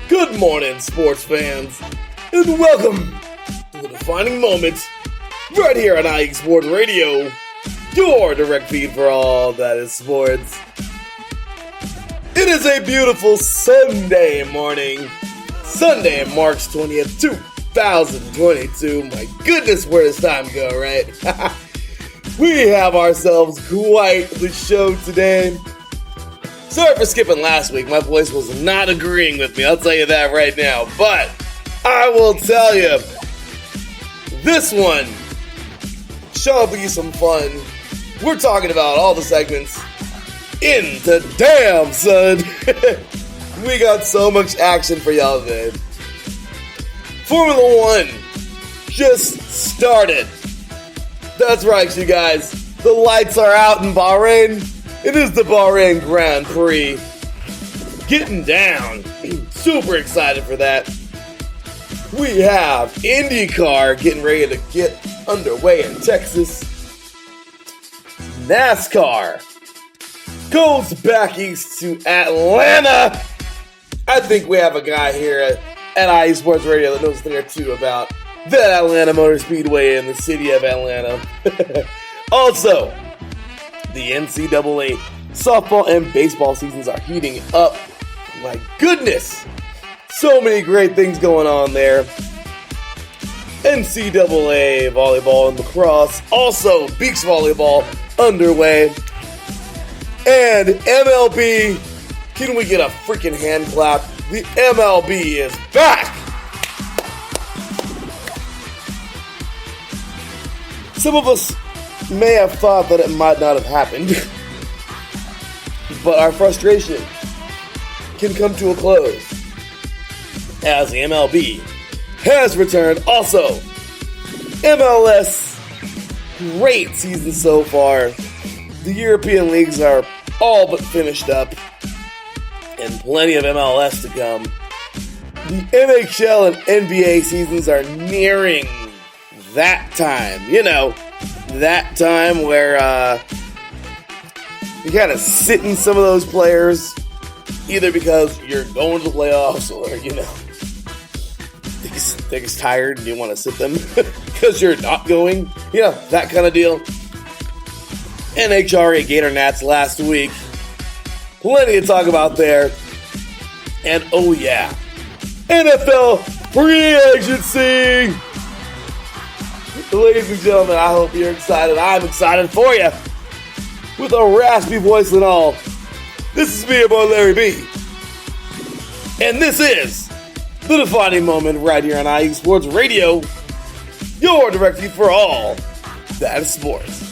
Good morning, sports fans, and welcome to the Defining Moment right here on IE Sports Radio, your direct feed for all that is sports. It is a beautiful Sunday morning, Sunday, March 20th, 2022. My goodness, where does time go, right? We have ourselves quite the show today. Sorry for skipping last week. My voice was not agreeing with me. I'll tell you that right now. But I will tell you, this one shall be some fun. We're talking about all the segments in the damn son. We got so much action for y'all today. Formula One just started. That's right, you guys. The lights are out in Bahrain. It is the Bahrain Grand Prix. Getting down. Super excited for that. We have IndyCar getting ready to get underway in Texas. NASCAR goes back east to Atlanta. I think we have a guy here at IE Sports Radio that knows a thing or two about that Atlanta Motor Speedway in the city of Atlanta. Also, the NCAA softball and baseball seasons are heating up. My goodness, so many great things going on there. NCAA volleyball and lacrosse, also beach volleyball underway. And MLB, can we get a freaking hand clap? The MLB is back! Some of us may have thought that it might not have happened, but our frustration can come to a close as the MLB has returned. Also, MLS, great season so far. The European leagues are all but finished up, and plenty of MLS to come. The NHL and NBA seasons are nearing that time. You know, that time where you kind of sit in some of those players, either because you're going to the playoffs or, you know, they're just tired and you want to sit them because you're not going. You know, that kind of deal. NHRA Gator Nats last week. Plenty to talk about there. And oh yeah, NFL free agency. Ladies and gentlemen, I hope you're excited. I'm excited for you. With a raspy voice and all. This is me, your boy Larry B. And this is the Defining Moment right here on IE Sports Radio. Your direct feed for all that is sports.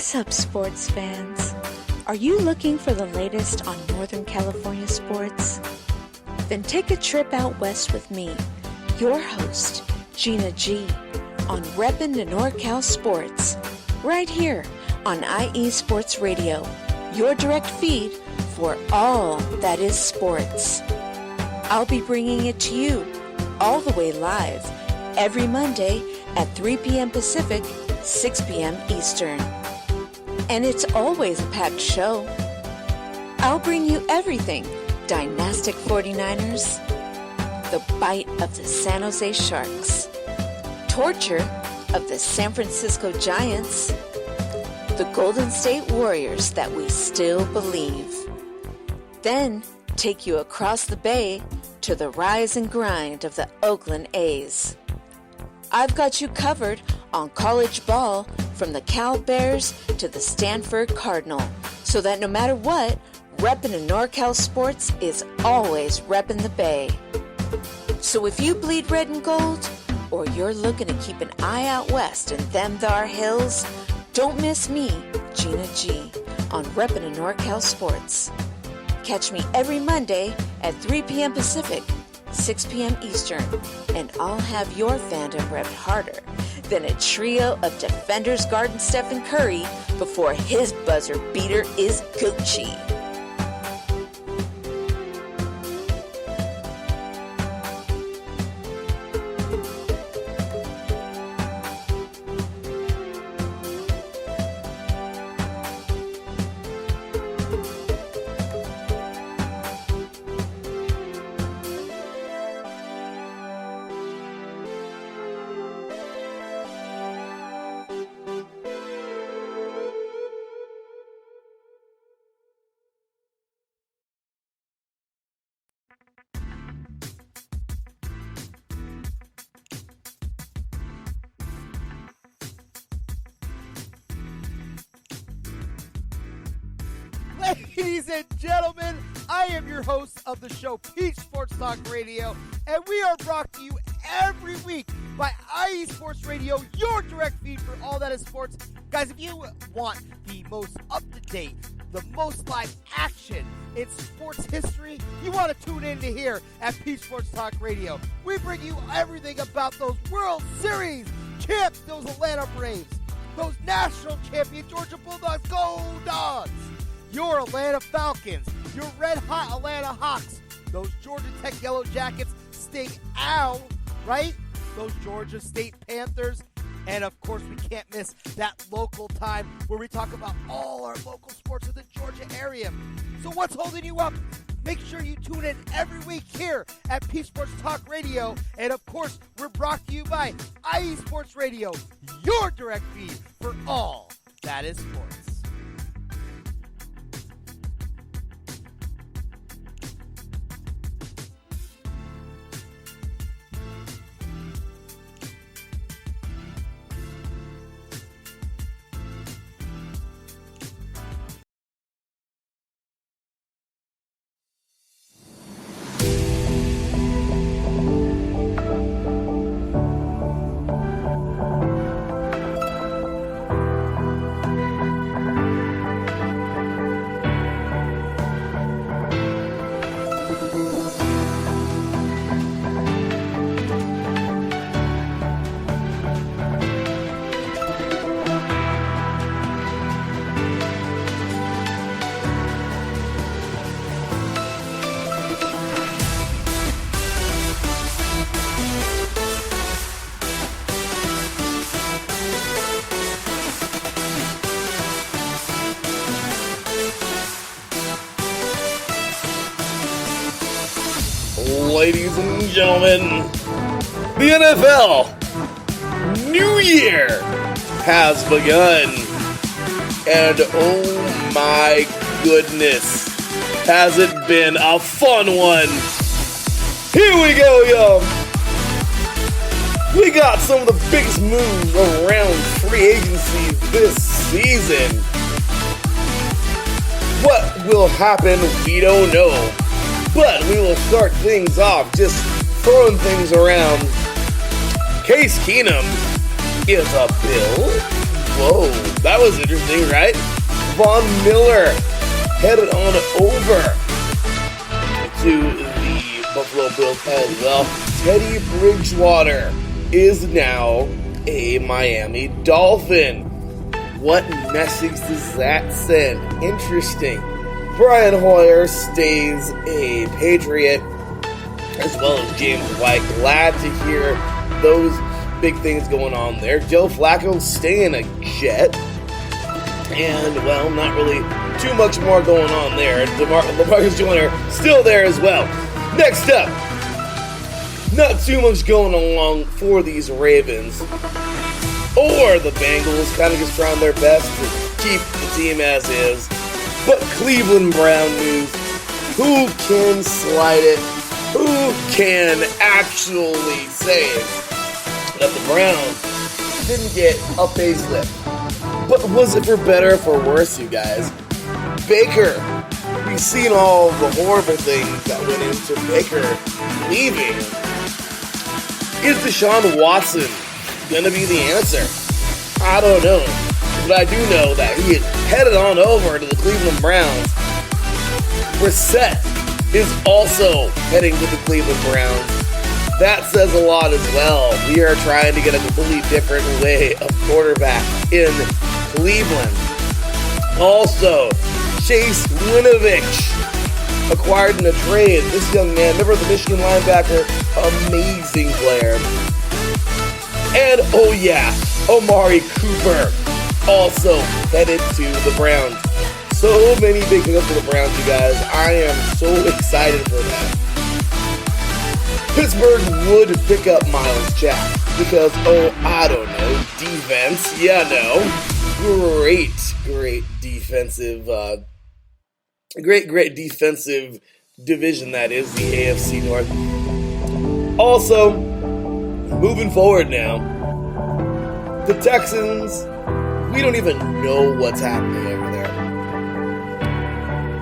What's up, sports fans? Are you looking for the latest on Northern California sports? Then take a trip out west with me, your host, Gina G, on Reppin' the NorCal Sports, right here on IE Sports Radio, your direct feed for all that is sports. I'll be bringing it to you all the way live every Monday at 3 p.m. Pacific, 6 p.m. Eastern. And it's always a packed show. I'll bring you everything Dynastic 49ers, the bite of the San Jose Sharks, torture of the San Francisco Giants, the Golden State Warriors that we still believe. Then take you across the bay to the rise and grind of the Oakland A's. I've got you covered on college ball from the Cal Bears to the Stanford Cardinal, so that no matter what, reppin' in NorCal Sports is always reppin' the Bay. So if you bleed red and gold, or you're looking to keep an eye out west in them thar hills, don't miss me, Gina G, on reppin' in NorCal Sports. Catch me every Monday at 3 p.m. Pacific, 6 p.m. Eastern, and I'll have your fandom repped harder than a trio of defenders guarding Stephen Curry before his buzzer beater is Gucci. Ladies and gentlemen, I am your host of the show, Peach Sports Talk Radio, and we are brought to you every week by IE Sports Radio, your direct feed for all that is sports. Guys, if you want the most up-to-date, the most live action in sports history, you want to tune in to here at Peach Sports Talk Radio. We bring you everything about those World Series champs, those Atlanta Braves, those national champion Georgia Bulldogs, go Dogs! Your Atlanta Falcons, your red-hot Atlanta Hawks, those Georgia Tech Yellow Jackets, Sting Owl, right? Those Georgia State Panthers, and of course we can't miss that local time where we talk about all our local sports in the Georgia area. So what's holding you up? Make sure you tune in every week here at Peach Sports Talk Radio, and of course we're brought to you by IE Sports Radio, your direct feed for all that is sports. Ladies and gentlemen, the NFL New Year has begun, and oh my goodness, has it been a fun one. Here we go, y'all. We got some of the biggest moves around free agency this season. What will happen, we don't know. But we will start things off just throwing things around. Case Keenum is a Bill. Whoa, that was interesting, right? Von Miller headed on over to the Buffalo Bills as well. Teddy Bridgewater is now a Miami Dolphin. What message does that send? Interesting. Brian Hoyer stays a Patriot, as well as James White. Glad to hear those big things going on there. Joe Flacco staying a Jet. And, well, not really too much more going on there. LaMarcus Joyner still there as well. Next up, not too much going along for these Ravens or the Bengals. Kind of just trying their best to keep the team as is. But Cleveland Brown news. Who can slide it? Who can actually say that the Browns didn't get a facelift? But was it for better or for worse, you guys? Baker, we've seen all the horrible things that went into Baker leaving. Is Deshaun Watson going to be the answer? I don't know. But I do know that he had headed on over to the Cleveland Browns. Brissett is also heading to the Cleveland Browns. That says a lot as well. We are trying to get a completely different way of quarterback in Cleveland. Also, Chase Winovich acquired in a trade. This young man, remember the Michigan linebacker, amazing player. And oh yeah, Amari Cooper also headed to the Browns. So many big things for the Browns, you guys. I am so excited for that. Pittsburgh would pick up Miles Jack because, I don't know, defense. Yeah, no. Great defensive, great defensive division that is the AFC North. Also, moving forward now, the Texans, we don't even know what's happening over there.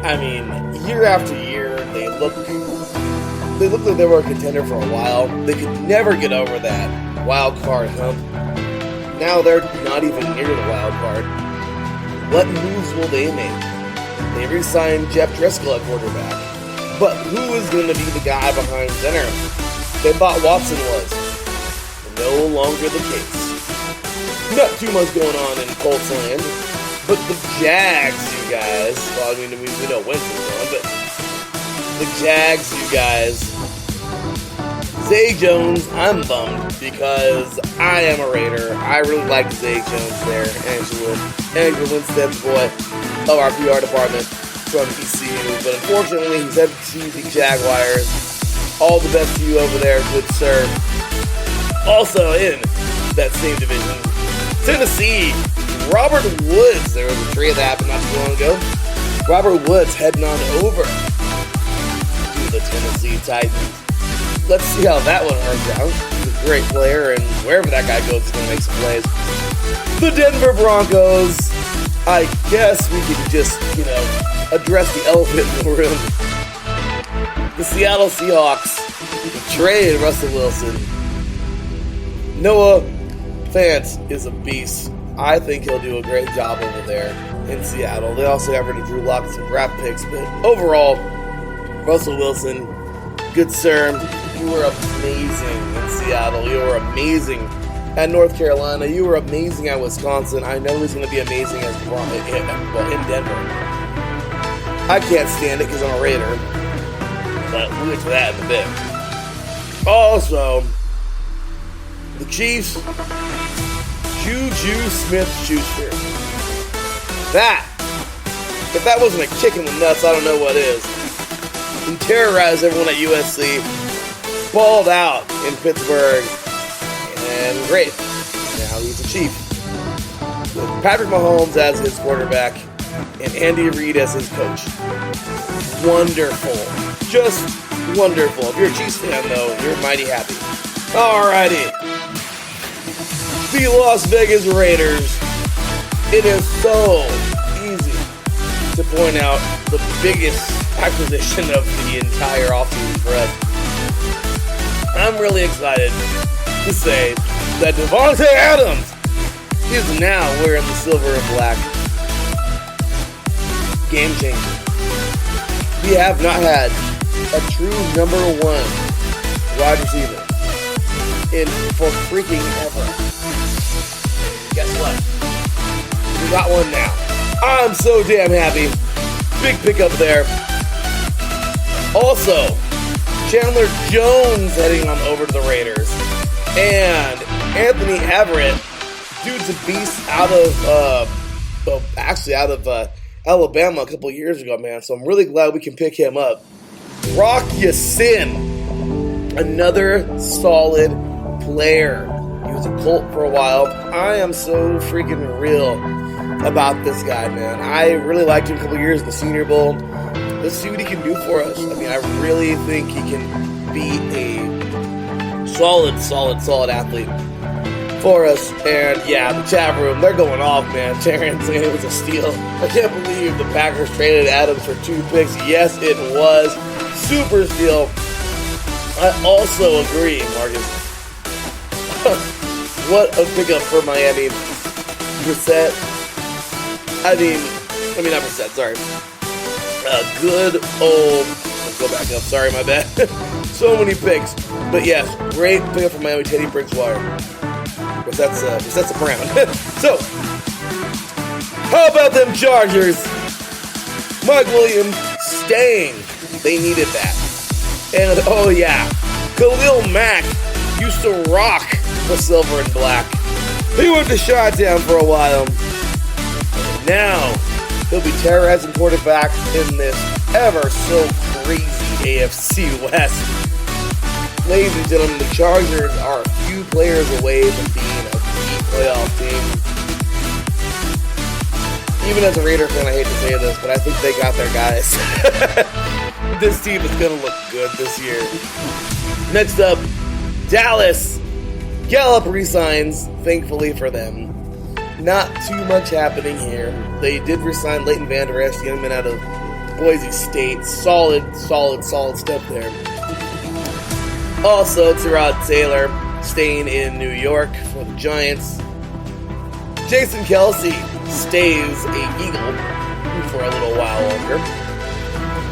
I mean, year after year, they look like they were a contender for a while. They could never get over that wild card hump. Now they're not even near the wild card. What moves will they make? They re-signed Jeff Driscoll at quarterback. But who is going to be the guy behind center? They thought Watson was. No longer the case. Not too much going on in Colts land. But the Jags, you guys. Well, I mean, we know when's going on, but the Jags, you guys. Zay Jones, I'm bummed because I am a Raider. I really like Zay Jones there. Andrew Winstead's boy of our PR department from ECU. But unfortunately, he's headed to the Jaguars. All the best to you over there, good sir. Also in that same division, Tennessee, Robert Woods. There was a trade that happened not too long ago. Robert Woods heading on over to the Tennessee Titans. Let's see how that one works out. He's a great player, and wherever that guy goes, he's going to make some plays. The Denver Broncos. I guess we could just, address the elephant in the room. The Seattle Seahawks trade Russell Wilson. Noah Fant is a beast. I think he'll do a great job over there in Seattle. They also got rid of Drew Lock and some draft picks, but overall, Russell Wilson, good sir. You were amazing in Seattle. You were amazing at North Carolina. You were amazing at Wisconsin. I know he's going to be amazing in Denver. I can't stand it because I'm a Raider, but we'll get to that in a bit. Also, the Chiefs, Juju Smith-Schuster. If that wasn't a kick in the nuts, I don't know what is. He terrorized everyone at USC. Balled out in Pittsburgh, and great. Now he's a Chief. With Patrick Mahomes as his quarterback, and Andy Reid as his coach. Wonderful. Just wonderful. If you're a Chiefs fan, though, you're mighty happy. Alrighty. The Las Vegas Raiders. It is so easy to point out the biggest acquisition of the entire offseason for us. I'm really excited to say that Devontae Adams is now wearing the silver and black. Game changer. We have not had a true number one wide receiver for freaking ever. Guess what? We got one now. I'm so damn happy. Big pickup there. Also, Chandler Jones heading on over to the Raiders. And Anthony Everett, dude's a beast out of Alabama a couple years ago, man. So I'm really glad we can pick him up. Rock Ya-Sin, another solid player. He was a Colt for a while. I am so freaking real about this guy, man. I really liked him a couple years in the Senior Bowl. Let's see what he can do for us. I mean, I really think he can be a solid athlete for us. And yeah, the chat room, they're going off, man. Terrence saying it was a steal. I can't believe the Packers traded Adams for 2 picks. Yes, it was. Super steal. I also agree, Marcus. What a pickup for Miami. Brissett. Not Brissett, sorry. Good old, let's go back up, sorry, my bad. So many picks. But yes, great pickup for Miami, Teddy Bridgewater. Because that's a Brown. So, how about them Chargers? Mike Williams staying. They needed that. And oh yeah, Khalil Mack used to rock the silver and black. He went to Chi-Town for a while. And now, he'll be terrorizing quarterback in this ever so crazy AFC West. Ladies and gentlemen, the Chargers are a few players away from being a deep playoff team. Even as a Raider fan, I hate to say this, but I think they got their guys. This team is going to look good this year. Next up, Dallas. Gallup resigns, thankfully for them. Not too much happening here. They did resign Leighton Vander Esch, the young man out of Boise State. Solid step there. Also, Tyrod Taylor staying in New York for the Giants. Jason Kelce stays a Eagle for a little while longer.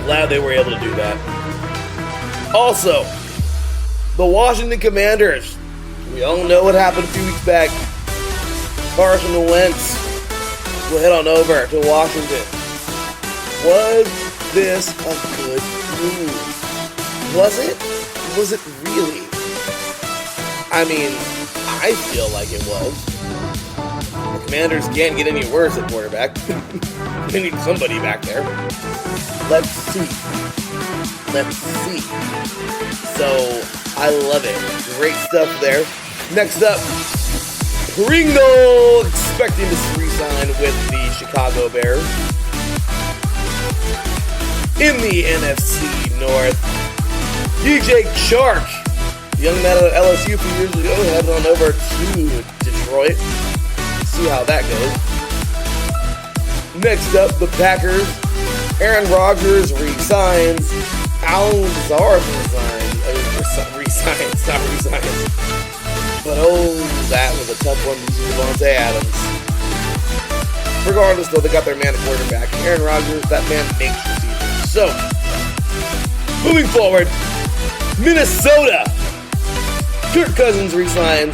Glad they were able to do that. Also, the Washington Commanders. We all know what happened a few weeks back. Carson Wentz will head on over to Washington. Was this a good move? Was it? Was it really? I mean, I feel like it was. The Commanders can't get any worse at quarterback. They need somebody back there. Let's see. So, I love it. Great stuff there. Next up, Pringle expecting to re-sign with the Chicago Bears. In the NFC North, DJ Chark, the young man out of LSU a few years ago, headed on over to Detroit. See how that goes. Next up, the Packers. Aaron Rodgers resigns. Alan Lazard resigns. But oh, that was a tough one to use Devontae Adams. Regardless, though, they got their man at quarterback. Aaron Rodgers, that man makes receivers. So, moving forward, Minnesota. Kirk Cousins resigns.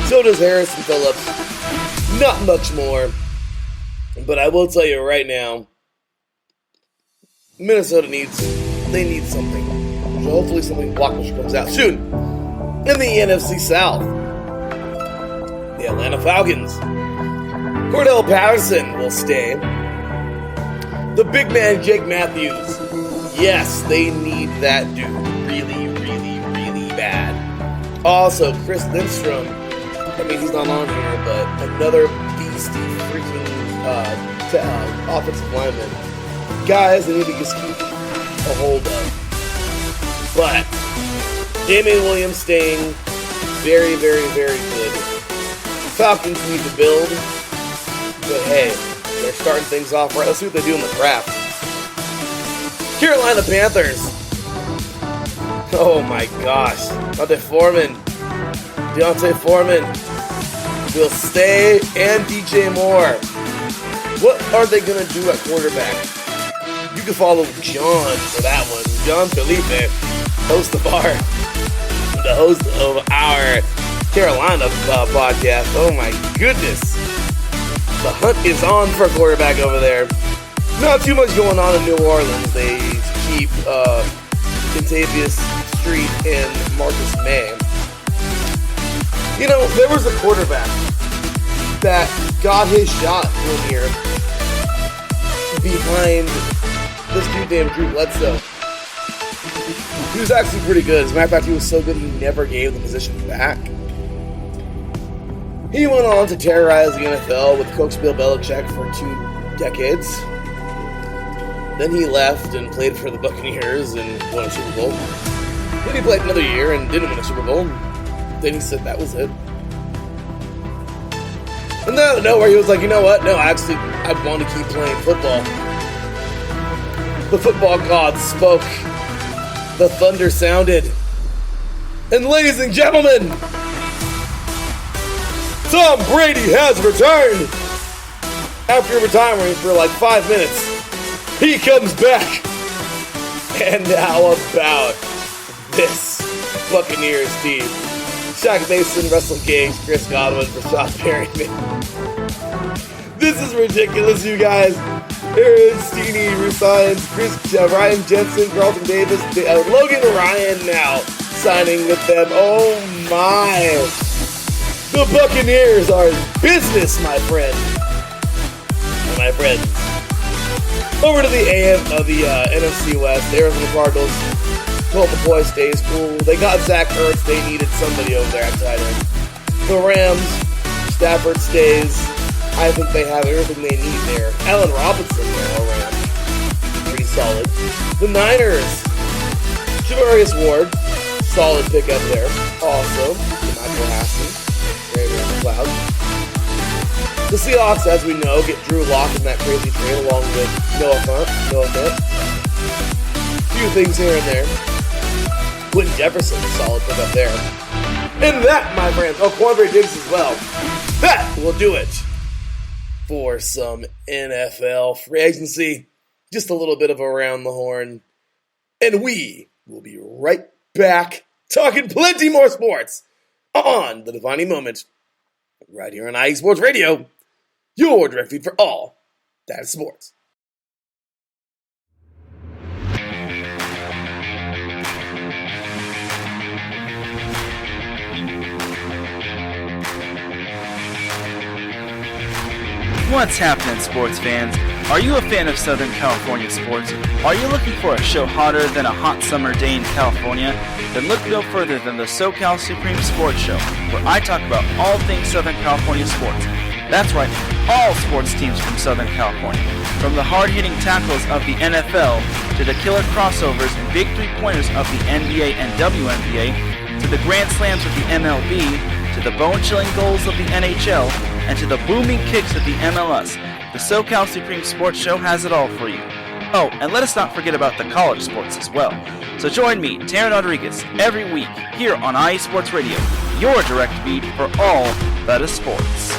So does Harrison Phillips. Not much more. But I will tell you right now, Minnesota need something. So hopefully something blockbuster comes out soon. In the NFC South, the Atlanta Falcons. Cordell Patterson will stay. The big man, Jake Matthews. Yes, they need that dude really bad. Also, Chris Lindstrom. I mean, he's not on here, but another beastie freaking offensive lineman. Guys, they need to just keep a hold of. But Damian Williams staying very good. Falcons need to build. But hey, they're starting things off right. Let's see what they do in the draft. Carolina Panthers. Oh my gosh. Deontay Foreman. will stay, and DJ Moore. What are they going to do at quarterback? You can follow John for that one. John Felipe, the host of our Carolina podcast. Oh my goodness. The hunt is on for a quarterback over there. Not too much going on in New Orleans. They keep Contavious Street and Marcus May. You know, there was a quarterback that got his shot one year behind this dude named Drew Bledsoe. He was actually pretty good. As a matter of fact, he was so good he never gave the position back. He went on to terrorize the NFL with Coach Bill Belichick for 2 decades. Then he left and played for the Buccaneers and won a Super Bowl. Then he played another year and didn't win a Super Bowl. Then he said that was it. And then out of nowhere, he was like, you know what? No, actually, I want to keep playing football. The football gods spoke. The thunder sounded. And ladies and gentlemen, Tom Brady has returned. After retiring for like 5 minutes, he comes back. And how about this Buccaneers team? Shaq Mason, Russell Gage, Chris Godwin, Rashad Perryman. This is ridiculous, you guys. Aaron Steeney resigns, Ryan Jensen, Carlton Davis, Logan Ryan now signing with them. Oh my. The Buccaneers are business, my friend. And my friends. Over to the NFC West. The Arizona Cardinals. Colt McCoy stays cool. They got Zach Ertz. They needed somebody over there at tight end. The Rams. Stafford stays. I think they have everything they need there. Allen Robinson now around. Pretty solid. The Niners. Javarius Ward. Solid pickup there. Also, Michael Haskins. Very around the cloud. The Seahawks, as we know, get Drew Lock in that crazy trade along with Noah Fant. Few things here and there. Quentin Jefferson, solid pickup there. And that, my friends, Quandre Diggs as well. That will do it for some NFL free agency. Just a little bit of around the horn. And we will be right back talking plenty more sports on the Defining Moment right here on IE Sports Radio, your direct feed for all that is sports. What's happening, sports fans? Are you a fan of Southern California sports? Are you looking for a show hotter than a hot summer day in California? Then look no further than the SoCal Supreme Sports Show, where I talk about all things Southern California sports. That's right, all sports teams from Southern California. From the hard-hitting tackles of the NFL, to the killer crossovers and big three-pointers of the NBA and WNBA, to the grand slams of the MLB, to the bone-chilling goals of the NHL, and to the booming kicks of the MLS, the SoCal Supreme Sports Show has it all for you. Oh, and let us not forget about the college sports as well. So join me, Taryn Rodriguez, every week here on IE Sports Radio, your direct feed for all that is sports.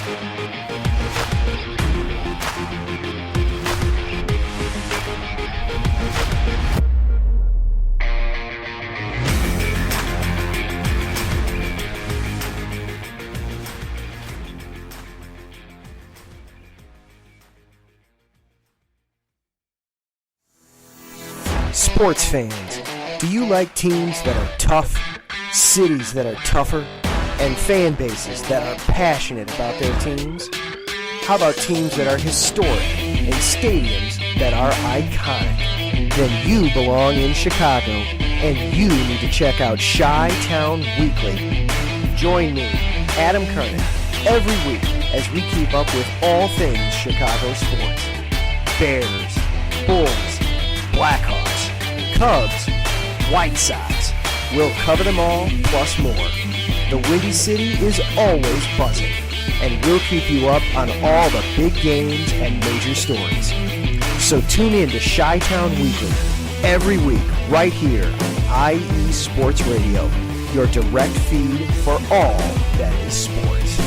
Sports fans, do you like teams that are tough, cities that are tougher, and fan bases that are passionate about their teams? How about teams that are historic and stadiums that are iconic? Then you belong in Chicago, and you need to check out Chi-Town Weekly. Join me, Adam Kernan, every week as we keep up with all things Chicago sports. Bears, Bulls, Blackhawks, Cubs, White Sox. We'll cover them all, plus more. The Windy City is always buzzing, and we'll keep you up on all the big games and major stories. So tune in to Chi-Town Weekly every week right here on IE Sports Radio, your direct feed for all that is sports.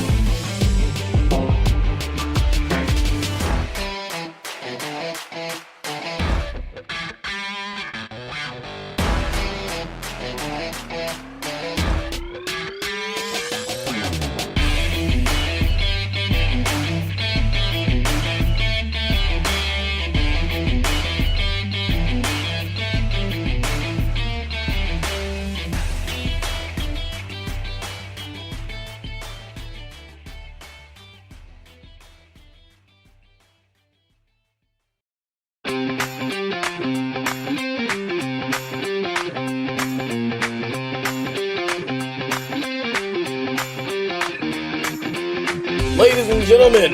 Ladies and gentlemen,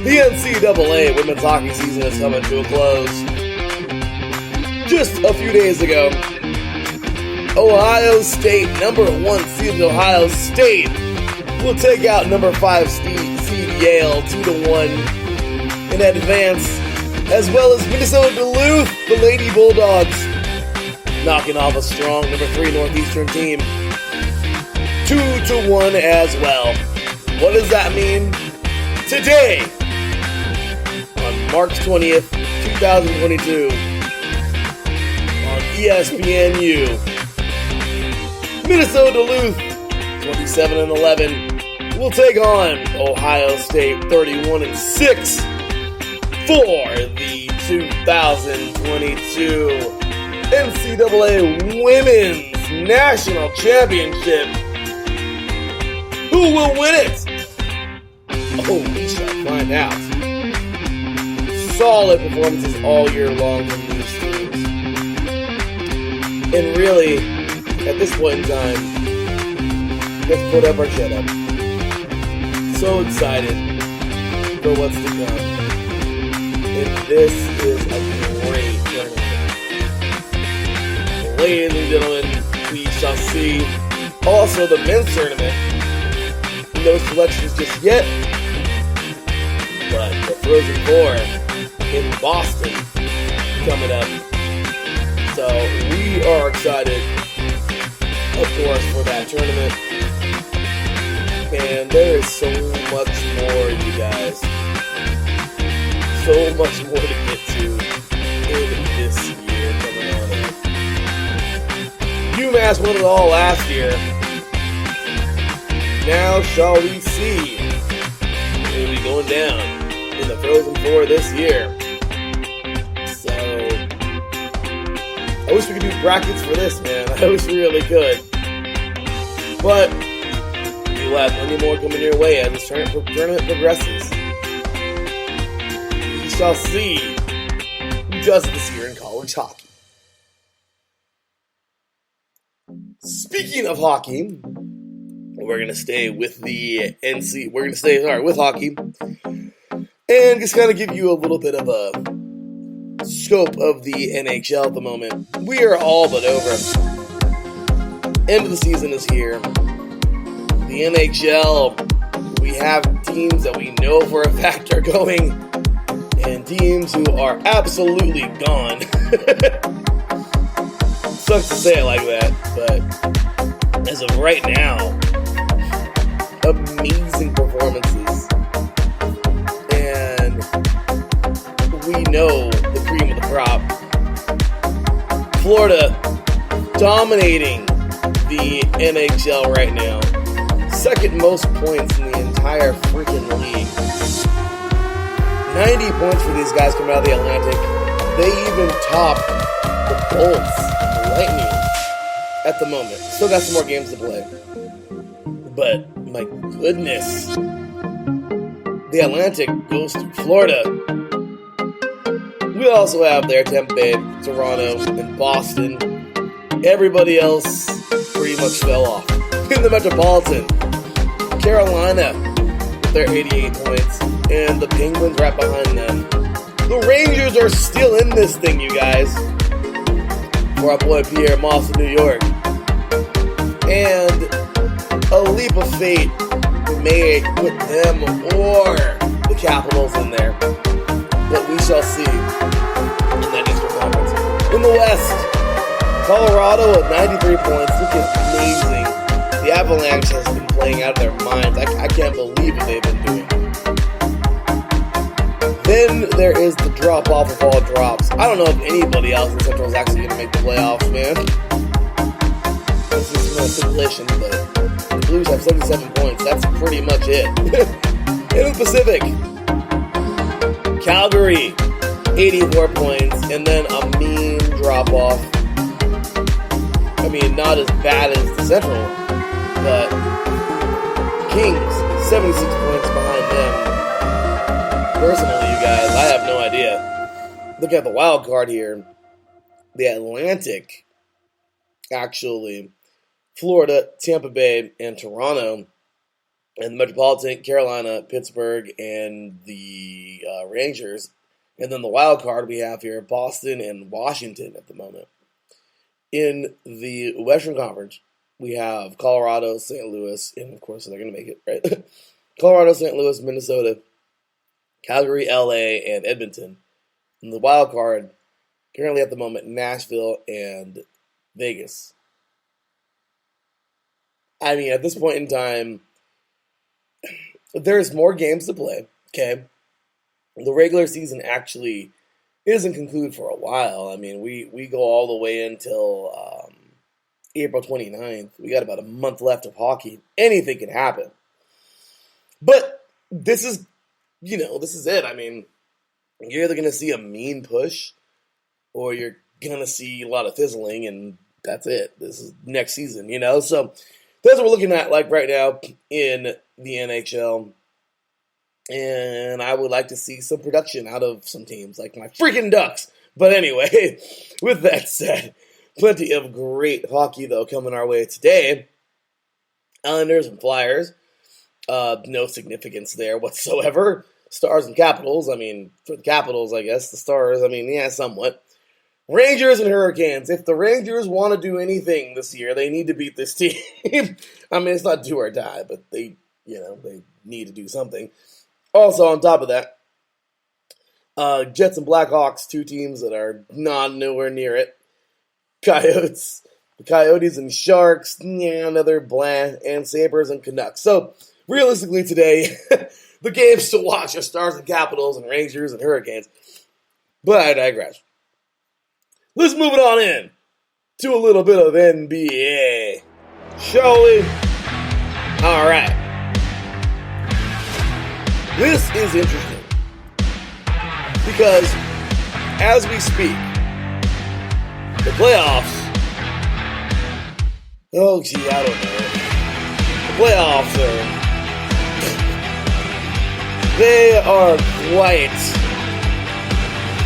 the NCAA women's hockey season is coming to a close. Just a few days ago, Ohio State, number 1 seed Ohio State, will take out number 5 seed Yale 2-1 in advance, as well as Minnesota Duluth, the Lady Bulldogs, knocking off a strong number 3 Northeastern team 2-1 as well. What does that mean? Today, on March 20th, 2022, on ESPNU, Minnesota Duluth, 27-11, will take on Ohio State, 31-6, for the 2022 NCAA Women's National Championship. Who will win it? Oh, we shall find out. Solid performances all year long from these teams. And really, at this point in time, let's put up our chin up. So excited for what's to come. And this is a great tournament. Ladies and gentlemen, we shall see also the men's tournament. No selections just yet, but the Frozen Four in Boston coming up. So we are excited, of course, for that tournament. And there is so much more, you guys. So much more to get to in this year coming on. UMass won it all last year. Now shall we see who will be going down in the Frozen Four this year. So, I wish we could do brackets for this, man. I wish we really could. But, we will have plenty more coming your way as this tournament progresses. We shall see who does it this year in college hockey. Speaking of hockey, we're going to stay with the with hockey, and just kind of give you a little bit of a scope of the NHL at the moment. We are all but over. End of the season is here. The NHL, we have teams that we know for a fact are going, and teams who are absolutely gone. Sucks to say it like that, but as of right now, amazing performances, and we know the cream of the crop. Florida dominating the NHL right now, second most points in the entire freaking league. 90 points for these guys coming out of the Atlantic. They even top the Bolts, the Lightning, at the moment. Still got some more games to play, but my goodness. The Atlantic goes to Florida. We also have there Tampa Bay, Toronto, and Boston. Everybody else pretty much fell off. In the Metropolitan, Carolina with their 88 points, and the Penguins right behind them. The Rangers are still in this thing, you guys. For our boy Pierre Moss in New York. And a leap of fate may put them or the Capitals in there. But we shall see in that Eastern Conference. In the West, Colorado at 93 points, looking amazing. The Avalanche has been playing out of their minds. I can't believe what they've been doing. Then there is the drop-off of all drops. I don't know if anybody else in Central is actually going to make the playoffs, man. This is no stipulation, but the Blues have 77 points. That's pretty much it. In the Pacific, Calgary, 84 points, and then a mean drop-off. I mean, not as bad as the Central, but Kings, 76 points behind them. Personally, you guys, I have no idea. Look at the wild card here. The Atlantic, actually, Florida, Tampa Bay, and Toronto and the Metropolitan, Carolina, Pittsburgh, and the Rangers. And then the wild card we have here, Boston and Washington at the moment. In the Western Conference, we have Colorado, St. Louis, and of course they're going to make it, right? Colorado, St. Louis, Minnesota, Calgary, LA, and Edmonton. In the wild card, currently at the moment, Nashville and Vegas. I mean, at this point in time, there's more games to play, okay? The regular season actually isn't concluded for a while. I mean, we go all the way until April 29th. We got about a month left of hockey. Anything can happen. But this is, this is it. I mean, you're either going to see a mean push or you're going to see a lot of fizzling, and that's it. This is next season, So that's what we're looking at like right now in the NHL. And I would like to see some production out of some teams, like my freaking Ducks. But anyway, with that said, plenty of great hockey, though, coming our way today. Islanders and Flyers. No significance there whatsoever. Stars and Capitals. I mean, for the Capitals, I guess. The Stars, somewhat. Rangers and Hurricanes. If the Rangers want to do anything this year, they need to beat this team. I mean, it's not do or die, but they need to do something. Also, on top of that, Jets and Blackhawks, two teams that are not nowhere near it. Coyotes. The Coyotes and Sharks, another blah, and Sabres and Canucks. So, realistically today, the games to watch are Stars and Capitals and Rangers and Hurricanes. But I digress. Let's move it on in to a little bit of NBA. Shall we? All right. This is interesting because as we speak, the playoffs, I don't know. The playoffs they are quite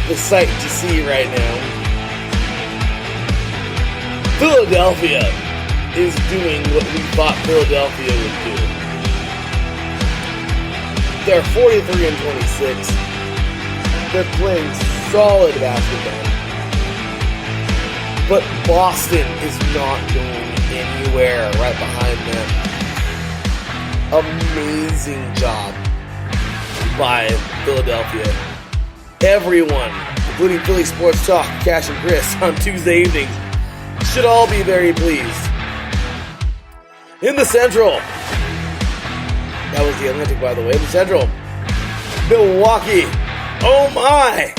the sight to see right now. Philadelphia is doing what we thought Philadelphia would do. They're 43 and 26. They're playing solid basketball. But Boston is not going anywhere right behind them. Amazing job by Philadelphia. Everyone, including Philly Sports Talk, Cash and Chris on Tuesday evenings, should all be very pleased. In the Central, that was the Atlantic, by the way. The Central, Milwaukee, oh my!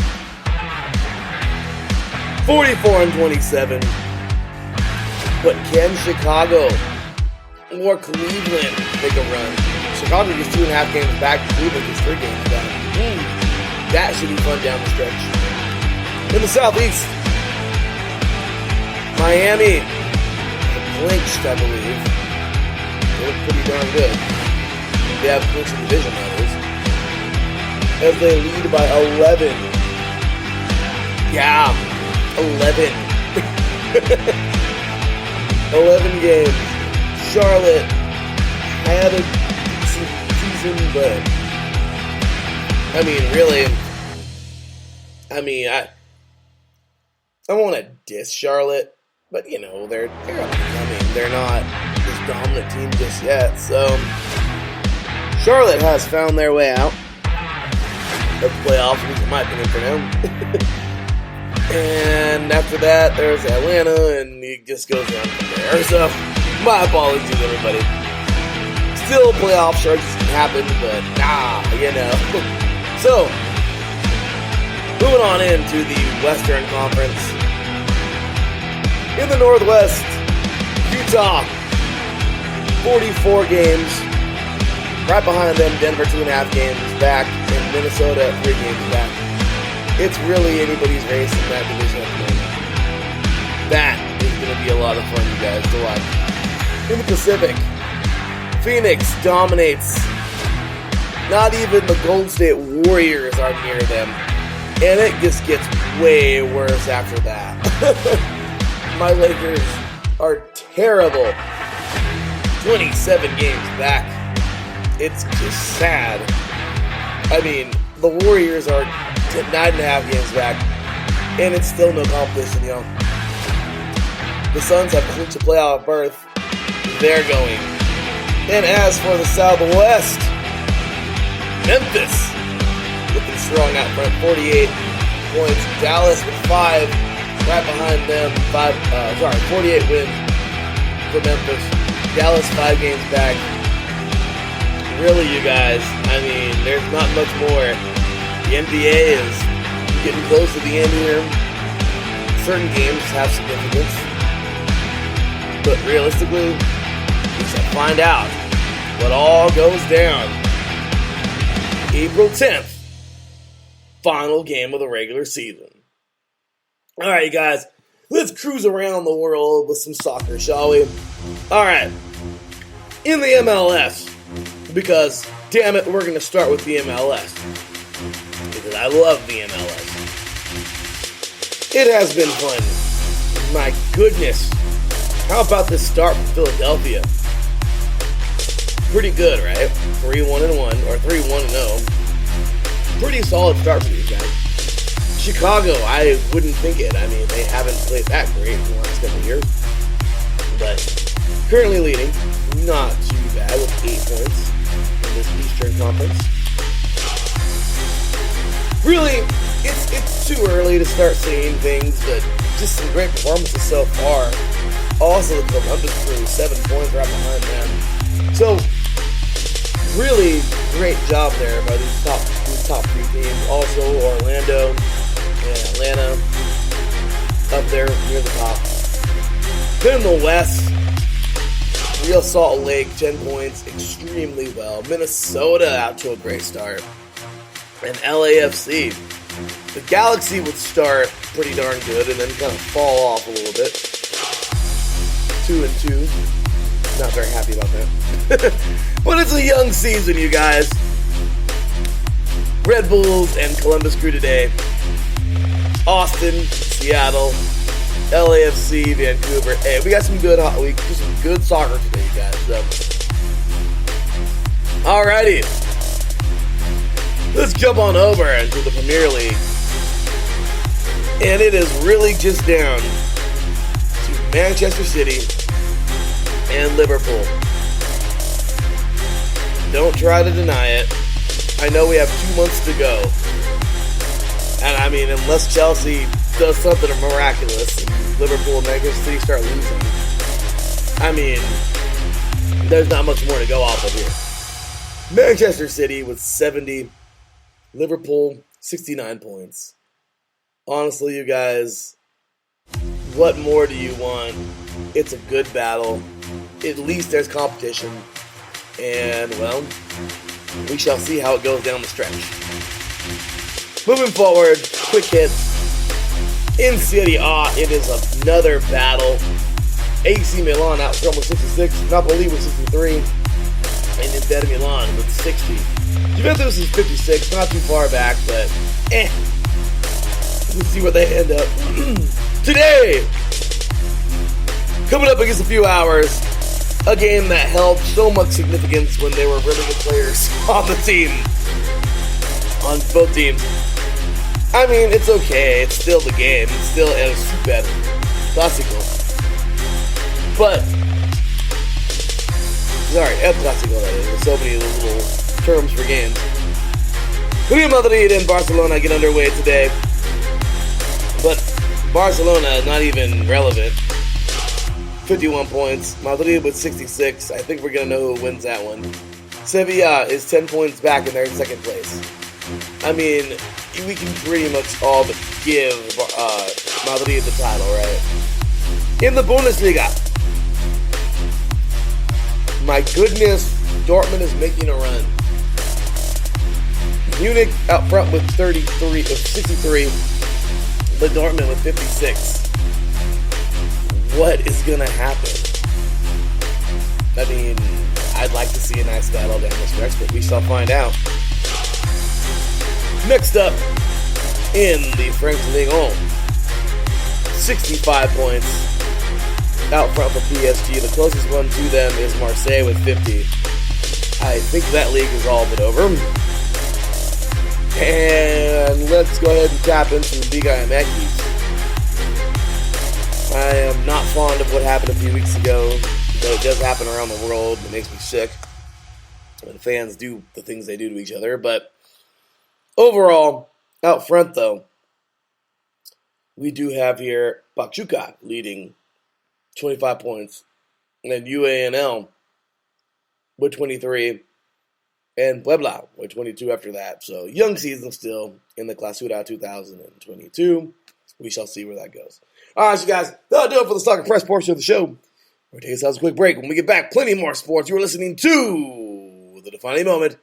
44 and 27. But can Chicago or Cleveland make a run? Chicago gets 2.5 games back. Cleveland gets 3 games back. That should be fun down the stretch. In the Southeast, Miami clinched, I believe. They look pretty darn good. They have clinched the division, that is. As they lead by 11. Yeah, 11. 11 games. Charlotte had a decent season, but really, I want to diss Charlotte, but they're they're not this dominant team just yet. So Charlotte has found their way out of the playoffs, at least in my opinion for them. And after that, there's Atlanta, and it just goes on from there. So my apologies, everybody. Still, playoff charges can happen, but So, moving on into the Western Conference. In the Northwest, Utah, 44 games. Right behind them, Denver, 2.5 games back, and Minnesota, 3 games back. It's really anybody's race in that division at the moment. That is going to be a lot of fun, you guys, to watch. In the Pacific, Phoenix dominates. Not even the Golden State Warriors are near them. And it just gets way worse after that. My Lakers are terrible. 27 games back. It's just sad. I mean, the Warriors are 9.5 games back, and it's still no competition, yo. The Suns have clinched a playoff berth. They're going. And as for the Southwest, Memphis looking strong out front, 48 points. Dallas with 5, right behind them. 48 wins for Memphis. Dallas 5 games back. Really, you guys, I mean, there's not much more. The NBA is getting close to the end here. Certain games have significance. But realistically, we shall find out what all goes down. April 10th, final game of the regular season. Alright, you guys, let's cruise around the world with some soccer, shall we? Alright, in the MLS, because, damn it, we're going to start with the MLS. Because I love the MLS. It has been fun. My goodness. How about this start from Philadelphia? Pretty good, right? 3-1-1, or 3-1-0. Pretty solid start for these guys. Chicago, I wouldn't think it. I mean, they haven't played that great in the last couple of years. But currently leading, not too bad, with 8 points in this Eastern Conference. Really, it's too early to start seeing things, but just some great performances so far. Also, the Columbus Crew, 7 points right behind them. So, really great job there by these top 3 teams. Also, Orlando and Atlanta up there near the top. Then in the West, Real Salt Lake, 10 points, extremely well. Minnesota out to a great start. And LAFC. The Galaxy would start pretty darn good and then kind of fall off a little bit. 2-2. Not very happy about that. But it's a young season, you guys. Red Bulls and Columbus Crew today. Austin, Seattle, LAFC, Vancouver. Hey, we got some good soccer today, you guys. So. Alrighty. Let's jump on over into the Premier League. And it is really just down to Manchester City and Liverpool. Don't try to deny it. I know we have 2 months to go. And I mean, unless Chelsea does something miraculous and Liverpool and Manchester City start losing, I mean, there's not much more to go off of here. Manchester City with 70, Liverpool 69 points. Honestly, you guys, what more do you want? It's a good battle. At least there's competition. And, well, we shall see how it goes down the stretch. Moving forward, quick hits. In Serie A, it is another battle. AC Milan out front with 66, Napoli with 63, and Inter Milan with 60. Juventus is 56, not too far back, but Let's see where they end up. Today, coming up against a few hours, a game that held so much significance when they were really good players on the team. On both teams. I mean, it's okay. It's still the game. It's still El Super Clásico. But, sorry, El Clásico, that is. There's so many little terms for games. Real Madrid and Barcelona get underway today. But Barcelona, not even relevant. 51 points. Madrid with 66. I think we're going to know who wins that one. Sevilla is 10 points back and they're in second place. I mean, we can pretty much all but give Madrid the title, right? In the Bundesliga, my goodness, Dortmund is making a run. Munich out front with 63, but Dortmund with 56. What is going to happen? I mean, I'd like to see a nice battle down the stretch, but we shall find out. Next up, in the French Ligue 1, 65 points out front for PSG. The closest one to them is Marseille with 50. I think that league is all but over. And let's go ahead and tap into the Big I Yankees. I am not fond of what happened a few weeks ago, though it does happen around the world. It makes me sick when fans do the things they do to each other. But overall, out front though, we do have here Pachuca leading 25 points, and then UANL with 23, and Puebla with 22 after that. So young season still in the Clausura 2022. We shall see where that goes. All right, so guys, that'll do it for the Soccer Press portion of the show. We'll take ourselves a quick break. When we get back, plenty more sports. You are listening to The Defining Moment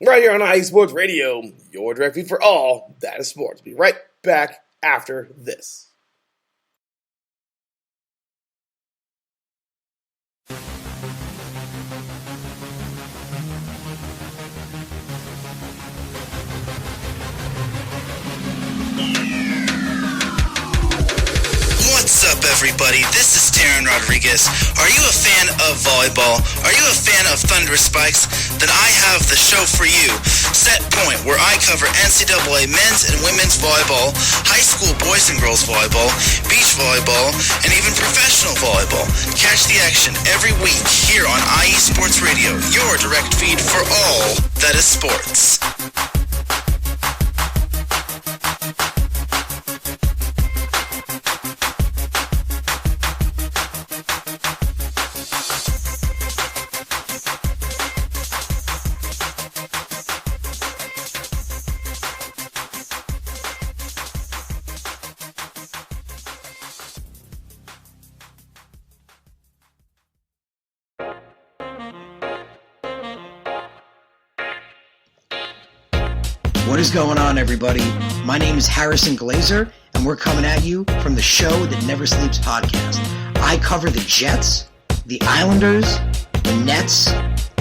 right here on IE Sports Radio, your direct feed for all that is sports. Be right back after this. What's up, everybody? This is Darren Rodriguez. Are you a fan of volleyball? Are you a fan of Thunderous Spikes? Then I have the show for you. Set Point, where I cover NCAA men's and women's volleyball, high school boys and girls volleyball, beach volleyball, and even professional volleyball. Catch the action every week here on IE Sports Radio, your direct feed for all that is sports. What is going on, everybody? My name is Harrison Glazer, and we're coming at you from the Show That Never Sleeps podcast. I cover the Jets, the Islanders, the Nets,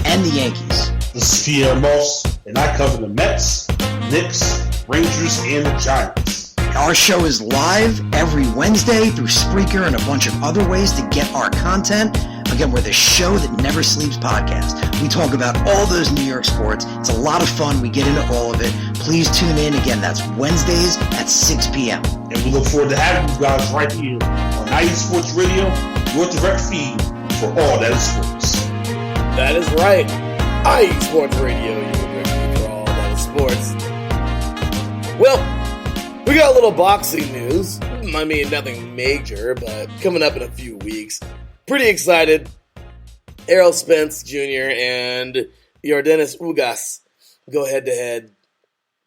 and the Yankees. This is Pierre Moss, and I cover the Mets, Knicks, Rangers, and the Giants. Our show is live every Wednesday through Spreaker and a bunch of other ways to get our content. Again, we're the Show That Never Sleeps podcast. We talk about all those New York sports. It's a lot of fun. We get into all of it. Please tune in. Again, that's Wednesdays at 6 p.m. And we look forward to having you guys right here on IE Sports Radio, your direct feed for all that is sports. That is right. IE Sports Radio, your direct feed for all that is sports. Well, we got a little boxing news. I mean, nothing major, but coming up in a few weeks. Pretty excited. Errol Spence Jr. and Yordenis Ugas go head-to-head.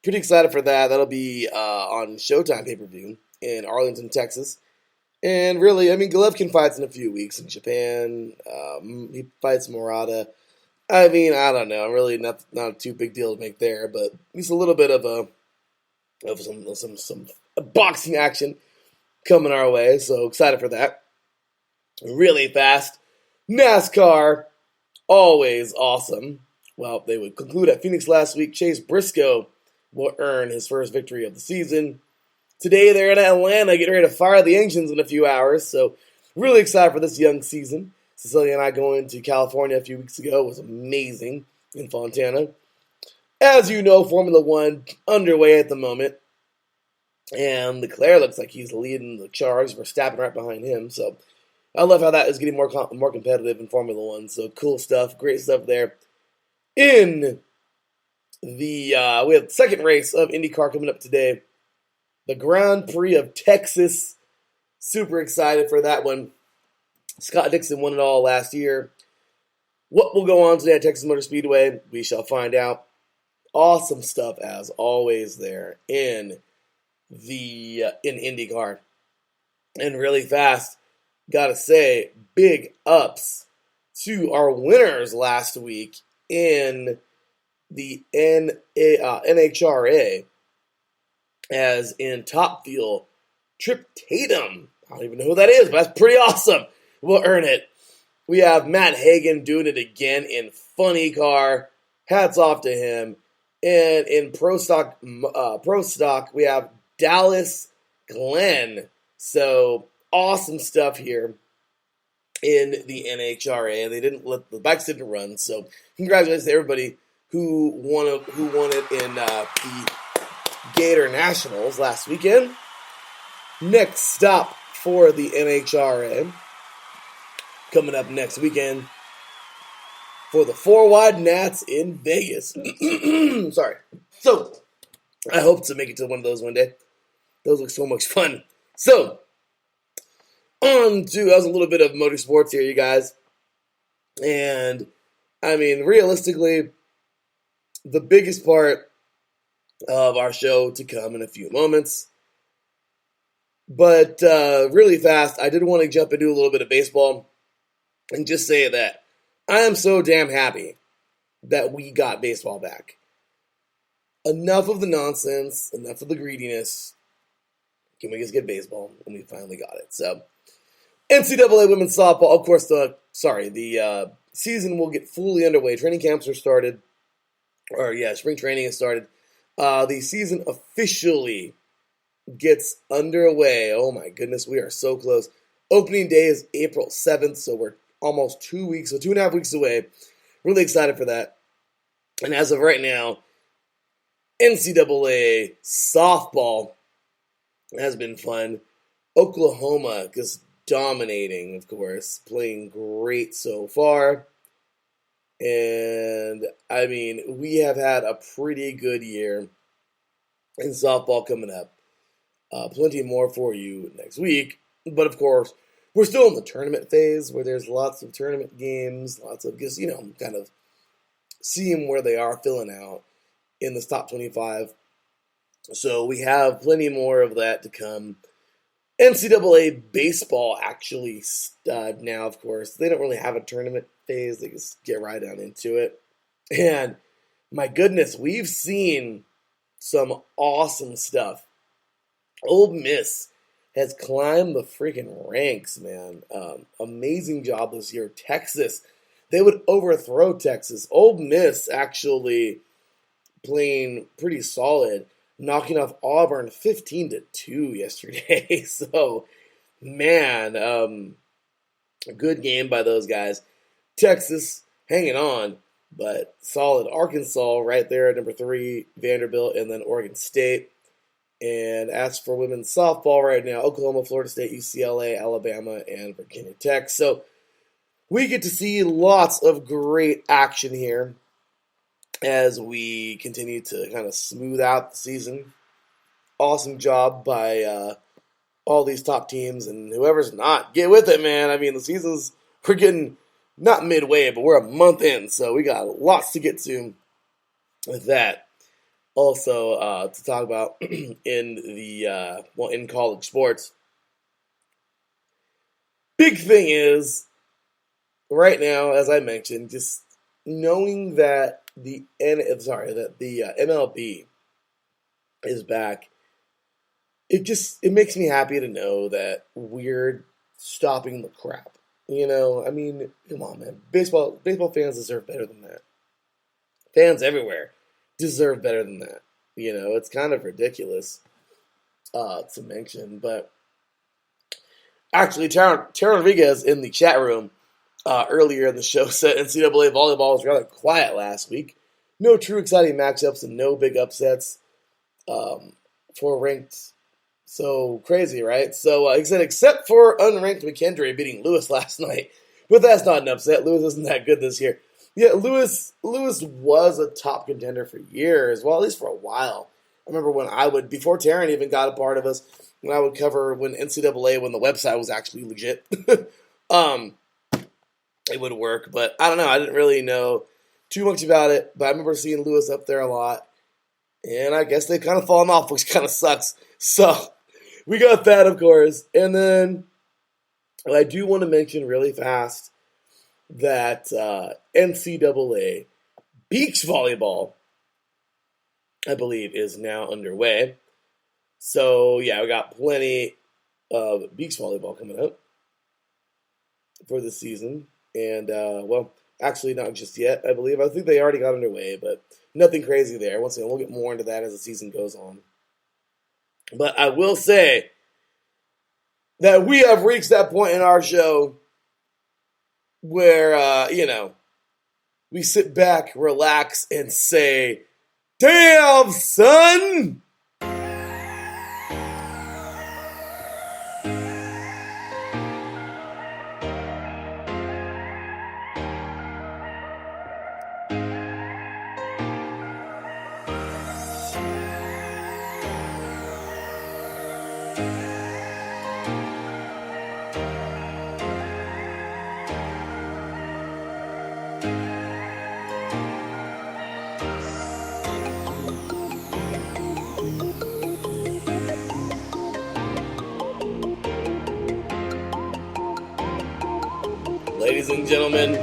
Pretty excited for that. That'll be on Showtime pay-per-view in Arlington, Texas. And really, I mean, Golovkin fights in a few weeks in Japan. He fights Murata. I mean, I don't know. Really not a too big deal to make there, but it's a little bit of some boxing action coming our way. So excited for that. Really fast. NASCAR, always awesome. Well, they would conclude at Phoenix last week. Chase Briscoe will earn his first victory of the season. Today they're in Atlanta getting ready to fire the engines in a few hours. So really excited for this young season. Cecilia and I going to California a few weeks ago was amazing in Fontana. As you know, Formula One underway at the moment. And Leclerc looks like he's leading the charge. Verstappen right behind him. So I love how that is getting more competitive in Formula One. So cool stuff, great stuff there. In the we have the second race of IndyCar coming up today, the Grand Prix of Texas. Super excited for that one. Scott Dixon won it all last year. What will go on today at Texas Motor Speedway? We shall find out. Awesome stuff as always there in IndyCar, and really fast. Gotta say, big ups to our winners last week in the NHRA, as in Top Fuel, Trip Tatum. I don't even know who that is, but that's pretty awesome. We'll earn it. We have Matt Hagan doing it again in Funny Car. Hats off to him. And in Pro Stock, we have Dallas Glenn. So awesome stuff here in the NHRA. The bikes didn't run, so congratulations to everybody who won it in the Gator Nationals last weekend. Next stop for the NHRA coming up next weekend for the 4-Wide Nats in Vegas. Sorry. So, I hope to make it to one of those one day. Those look so much fun. So, on to that was a little bit of motorsports here, you guys. And, I mean, realistically, the biggest part of our show to come in a few moments. But really fast, I did want to jump into a little bit of baseball and just say that I am so damn happy that we got baseball back. Enough of the nonsense, enough of the greediness. Can we just get baseball? And we finally got it. So, NCAA women's softball, of course, the season will get fully underway. Training camps are started. Spring training has started. The season officially gets underway. Oh my goodness, we are so close. Opening day is April 7th, so we're almost 2.5 weeks away. Really excited for that. And as of right now, NCAA softball has been fun. Oklahoma just dominating, of course, playing great so far. And, I mean, we have had a pretty good year in softball coming up. Plenty more for you next week. But, of course, we're still in the tournament phase where there's lots of tournament games, lots of just, kind of seeing where they are filling out in the top 25. So we have plenty more of that to come. NCAA baseball actually now, of course, they don't really have a tournament phase. They just get right down into it. And my goodness, we've seen some awesome stuff. Ole Miss has climbed the freaking ranks, man. Amazing job this year. Texas, they would overthrow Texas. Ole Miss actually playing pretty solid, knocking off Auburn 15-2 yesterday. So, man, a good game by those guys. Texas hanging on, but solid. Arkansas right there at number 3, Vanderbilt, and then Oregon State. And as for women's softball right now, Oklahoma, Florida State, UCLA, Alabama, and Virginia Tech. So we get to see lots of great action here as we continue to kind of smooth out the season. Awesome job by all these top teams, and whoever's not, get with it, man. I mean, we're getting not midway, but we're a month in, so we got lots to get to with that. Also, to talk about in college sports, big thing is right now, as I mentioned, just knowing that the MLB is back. It makes me happy to know that we're stopping the crap. I mean, come on, man. Baseball fans deserve better than that. Fans everywhere deserve better than that. It's kind of ridiculous to mention, but actually, Taron Rodriguez in the chat room earlier in the show said NCAA volleyball was rather quiet last week. No true exciting matchups and no big upsets for ranked. So crazy, right? So he said, except for unranked McKendree beating Lewis last night, but that's not an upset. Lewis isn't that good this year. Yeah, Lewis was a top contender for years. Well, at least for a while. I remember when before Taryn even got a part of us, when I would cover when the website was actually legit, it would work. But I don't know. I didn't really know too much about it. But I remember seeing Lewis up there a lot. And I guess they've kind of fallen off, which kind of sucks. So we got that, of course. And then I do want to mention really fast that NCAA beach volleyball, I believe, is now underway. So, yeah, we got plenty of beach volleyball coming up for the season. And, actually not just yet, I believe. I think they already got underway, but nothing crazy there. Once again, we'll get more into that as the season goes on. But I will say that we have reached that point in our show where, we sit back, relax, and say, "Damn, son!" Ladies and gentlemen,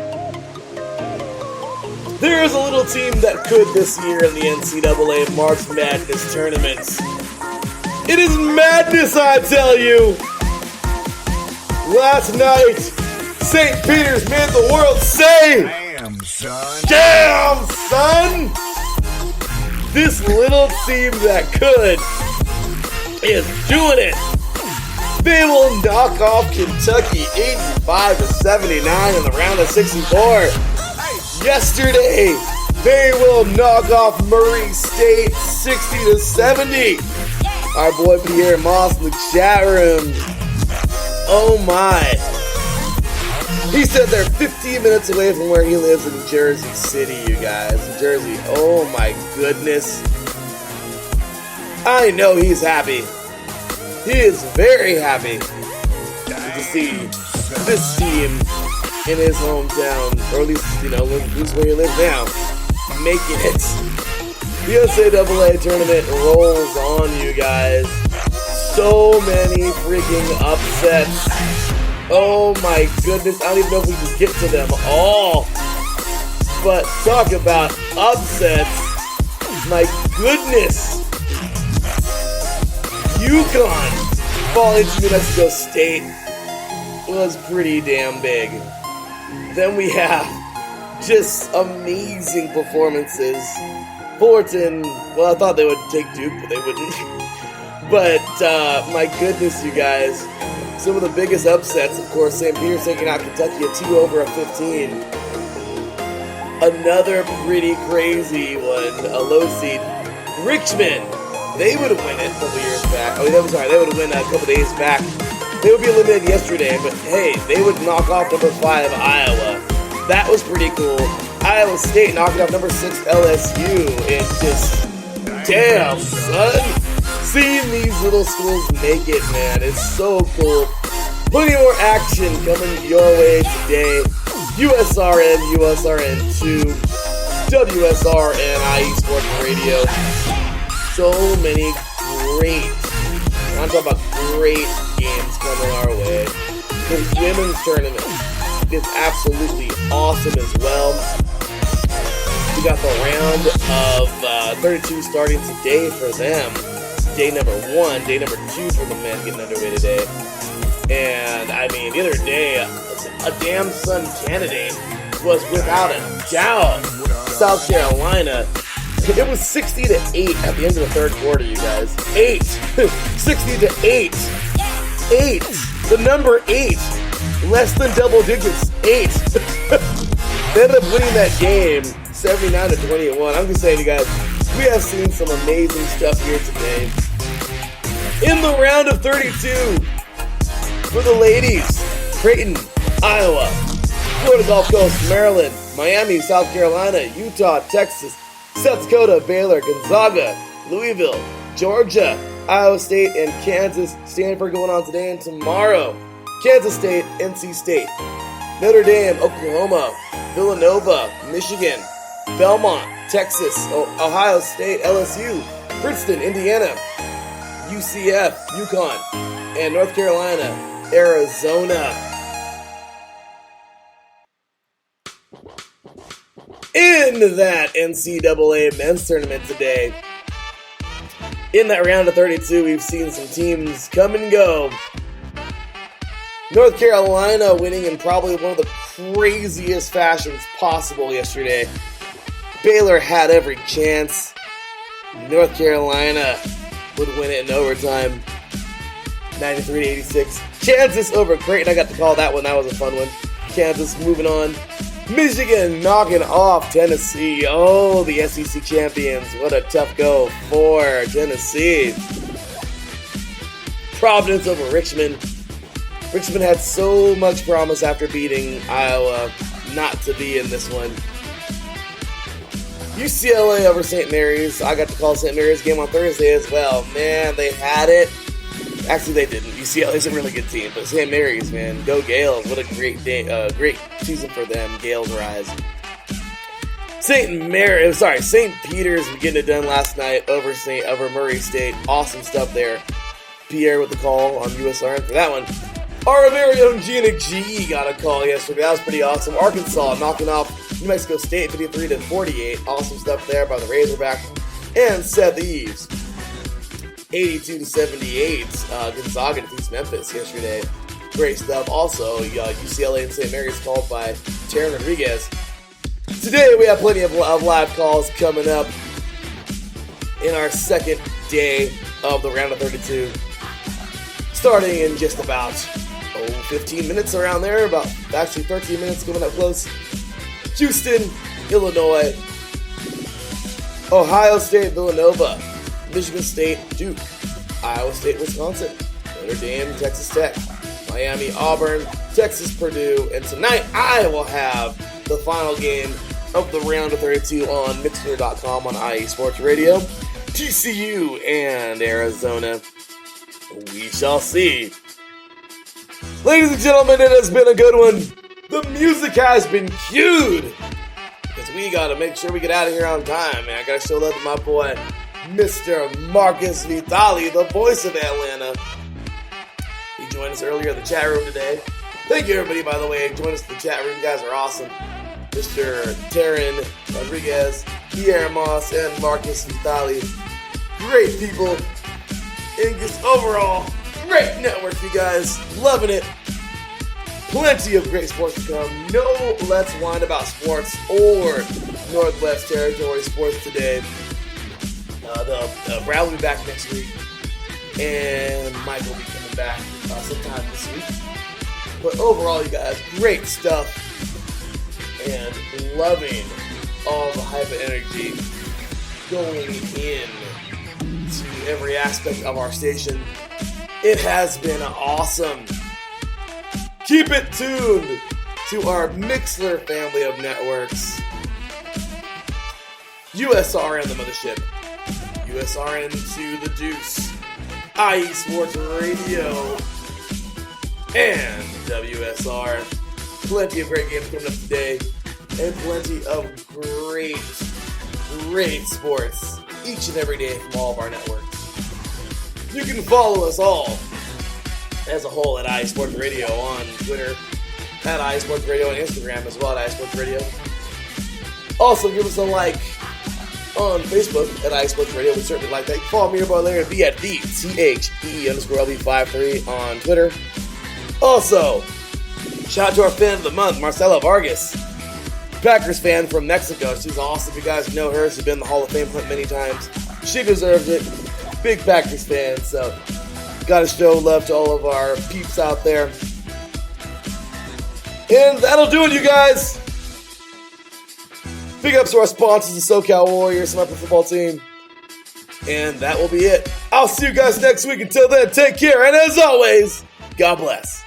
there is a little team that could this year in the NCAA March Madness tournament. It is madness, I tell you! Last night, St. Peter's made the world say, "Damn, son! Damn, son!" This little team that could is doing it. They will knock off Kentucky 85-79 in the round of 64. Yesterday, they will knock off Murray State 60-70. Our boy Pierre Moss in the chat room. Oh my. He said they're 15 minutes away from where he lives in Jersey City, you guys. Jersey. Oh my goodness. I know he's happy. He is very happy to see this team in his hometown, or at least, at least where he lives now, making it. The NCAA tournament rolls on, you guys. So many freaking upsets. Oh my goodness, I don't even know if we can get to them all. But talk about upsets. My goodness. UConn falling to New Mexico State was pretty damn big. Then we have just amazing performances. Fullerton, well, I thought they would take Duke, but they wouldn't. But my goodness, you guys, some of the biggest upsets, of course, St. Peter's taking out Kentucky at 2/15. Another pretty crazy one, a low seed, Richmond. They would have won it a couple years back. They would have won a couple days back. They would be eliminated yesterday, but hey, they would knock off number 5 Iowa. That was pretty cool. Iowa State knocking off number 6 LSU. And just, damn, son. Seeing these little schools make it, man, it's so cool. Plenty more action coming your way today. USRN, USRN2, WSR, and IE Sports Radio. So many great, I'm talking about great games coming our way. The women's tournament is absolutely awesome as well. We got the round of 32 starting today for them. Day number 1, day number 2 for the men getting underway today. And I mean, the other day, a damn son candidate was without a doubt South Carolina. It was 60-8 at the end of the third quarter, you guys. 8. 60-8. 8. The number 8. Less than double digits. 8. They ended up winning that game 79-21. I'm just saying, you guys, we have seen some amazing stuff here today. In the round of 32, for the ladies, Creighton, Iowa, Florida Gulf Coast, Maryland, Miami, South Carolina, Utah, Texas, South Dakota, Baylor, Gonzaga, Louisville, Georgia, Iowa State, and Kansas. Stanford going on today and tomorrow. Kansas State, NC State, Notre Dame, Oklahoma, Villanova, Michigan, Belmont, Texas, Ohio State, LSU, Princeton, Indiana, UCF, UConn, and North Carolina, Arizona. In that NCAA men's tournament today, in that round of 32, we've seen some teams come and go. North Carolina winning in probably one of the craziest fashions possible yesterday. Baylor had every chance. North Carolina would win it in overtime, 93-86. Kansas over Creighton. I got to call that one. That was a fun one. Kansas moving on. Michigan knocking off Tennessee. Oh, the SEC champions. What a tough go for Tennessee. Providence over Richmond. Richmond had so much promise after beating Iowa not to be in this one. UCLA over St. Mary's. I got to call St. Mary's game on Thursday as well. Man, they had it. Actually, they didn't. UCLA's a really good team, but St. Mary's, man, go Gales! What a great day, great season for them. Gales rise. St. Peter's getting it done last night over Murray State. Awesome stuff there. Pierre with the call on USRN for that one. Our very own Gina G got a call yesterday. That was pretty awesome. Arkansas knocking off New Mexico State 53-48. Awesome stuff there by the Razorback. And Seth Eves 82-78. Gonzaga defeats Memphis yesterday. Great stuff. Also, UCLA and St. Mary's called by Taryn Rodriguez. Today we have plenty of live calls coming up in our second day of the round of 32. Starting in just about 15 minutes around there, actually 13 minutes coming up close. Houston, Illinois, Ohio State, Villanova, Michigan State, Duke, Iowa State, Wisconsin, Notre Dame, Texas Tech, Miami, Auburn, Texas, Purdue, and tonight I will have the final game of the round of 32 on Mixer.com on IE Sports Radio. TCU and Arizona. We shall see. Ladies and gentlemen, it has been a good one. The music has been cued. Because we got to make sure we get out of here on time, man. I got to show love to my boy, Mr. Marcus Vitali, the voice of Atlanta. He joined us earlier in the chat room today. Thank you, everybody, by the way. Join us in the chat room. You guys are awesome. Mr. Taryn Rodriguez, Pierre Moss, and Marcus Vitali. Great people. And just overall, great network, you guys. Loving it. Plenty of great sports to come. No Let's Whine About Sports or Northwest Territory Sports today. Brad will be back next week. And Mike will be coming back sometime this week. But overall, you guys, great stuff. And loving all the hype and energy going in to every aspect of our station. It has been awesome. Keep it tuned to our Mixler family of networks. USRN, the mothership. USRN to the Deuce. IE Sports Radio. And WSR. Plenty of great games coming up today. And plenty of great sports each and every day from all of our networks. You can follow us all as a whole at IE Sports Radio on Twitter, at IE Sports Radio on Instagram as well at IE Sports Radio. Also, give us a like on Facebook at IE Sports Radio. We certainly like that. You can follow me, your boy Larry B at THE_LB53 on Twitter. Also, shout out to our fan of the month, Marcela Vargas. Packers fan from Mexico. She's awesome. You guys know her. She's been in the Hall of Fame hunt many times. She deserves it. Big Packers fan. So, gotta show love to all of our peeps out there. And that'll do it, you guys. Big ups to our sponsors, the SoCal Warriors, Sniper Football Team. And that will be it. I'll see you guys next week. Until then, take care. And as always, God bless.